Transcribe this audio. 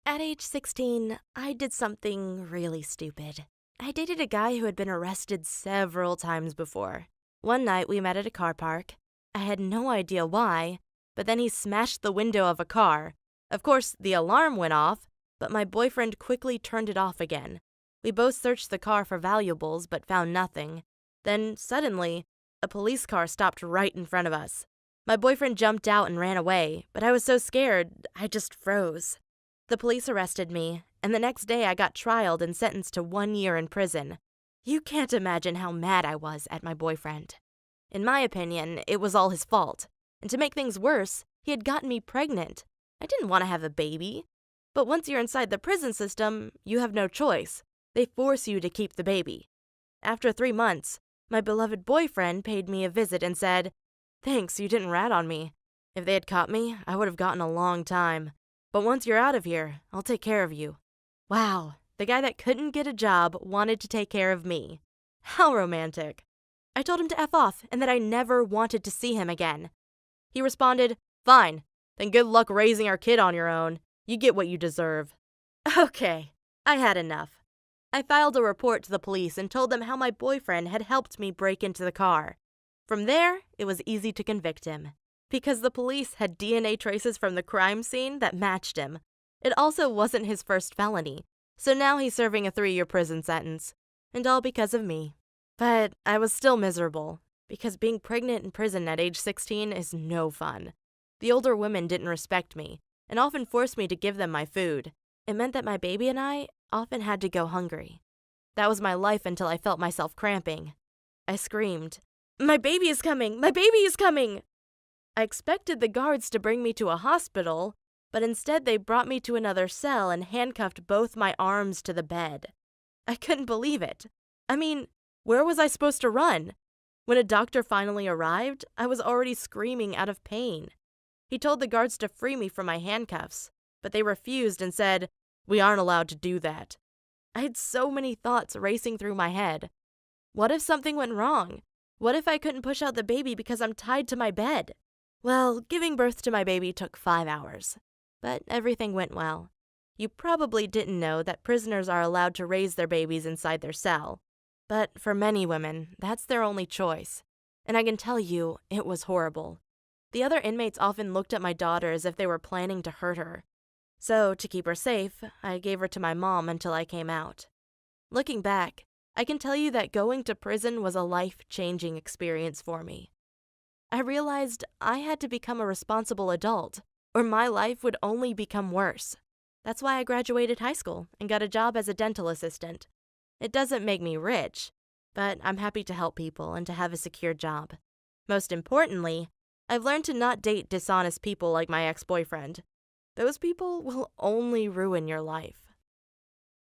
At age 16, I did something really stupid. I dated a guy who had been arrested several times before. One night we met at a car park. I had no idea why, but then he smashed the window of a car. Of course, the alarm went off, but my boyfriend quickly turned it off again. We both searched the car for valuables but found nothing. Then, suddenly, a police car stopped right in front of us. My boyfriend jumped out and ran away, but I was so scared, I just froze. The police arrested me, and the next day I got trialed and sentenced to 1 year in prison. You can't imagine how mad I was at my boyfriend. In my opinion, it was all his fault. And to make things worse, he had gotten me pregnant. I didn't want to have a baby. But once you're inside the prison system, you have no choice. They force you to keep the baby. After 3 months, my beloved boyfriend paid me a visit and said, "Thanks, you didn't rat on me. If they had caught me, I would have gotten a long time. But once you're out of here, I'll take care of you." Wow, the guy that couldn't get a job wanted to take care of me. How romantic. I told him to F off and that I never wanted to see him again. He responded, "Fine, then good luck raising our kid on your own. You get what you deserve." Okay, I had enough. I filed a report to the police and told them how my boyfriend had helped me break into the car. From there, it was easy to convict him, because the police had DNA traces from the crime scene that matched him. It also wasn't his first felony, so now he's serving a 3-year prison sentence, and all because of me. But I was still miserable, because being pregnant in prison at age 16 is no fun. The older women didn't respect me, and often forced me to give them my food. It meant that my baby and I often had to go hungry. That was my life until I felt myself cramping. I screamed, "My baby is coming! My baby is coming!" I expected the guards to bring me to a hospital, but instead they brought me to another cell and handcuffed both my arms to the bed. I couldn't believe it. I mean, where was I supposed to run? When a doctor finally arrived, I was already screaming out of pain. He told the guards to free me from my handcuffs, but they refused and said, "We aren't allowed to do that." I had so many thoughts racing through my head. What if something went wrong? What if I couldn't push out the baby because I'm tied to my bed? Well, giving birth to my baby took 5 hours, but everything went well. You probably didn't know that prisoners are allowed to raise their babies inside their cell, but for many women, that's their only choice. And I can tell you, it was horrible. The other inmates often looked at my daughter as if they were planning to hurt her. So, to keep her safe, I gave her to my mom until I came out. Looking back, I can tell you that going to prison was a life-changing experience for me. I realized I had to become a responsible adult, or my life would only become worse. That's why I graduated high school and got a job as a dental assistant. It doesn't make me rich, but I'm happy to help people and to have a secure job. Most importantly, I've learned to not date dishonest people like my ex-boyfriend. Those people will only ruin your life.